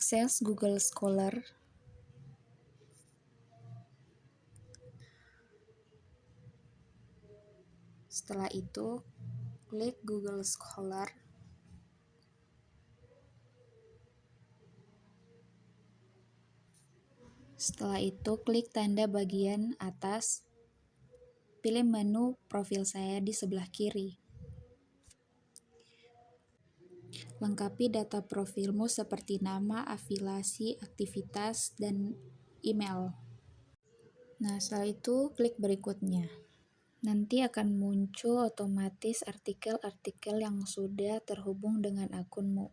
akses Google Scholar. Setelah itu, klik Google Scholar. Setelah itu, klik tanda bagian atas. Pilih menu profil saya di sebelah kiri. Lengkapi data profilmu seperti nama, afiliasi, aktivitas, dan email. Nah, setelah itu klik berikutnya. Nanti akan muncul otomatis artikel-artikel yang sudah terhubung dengan akunmu.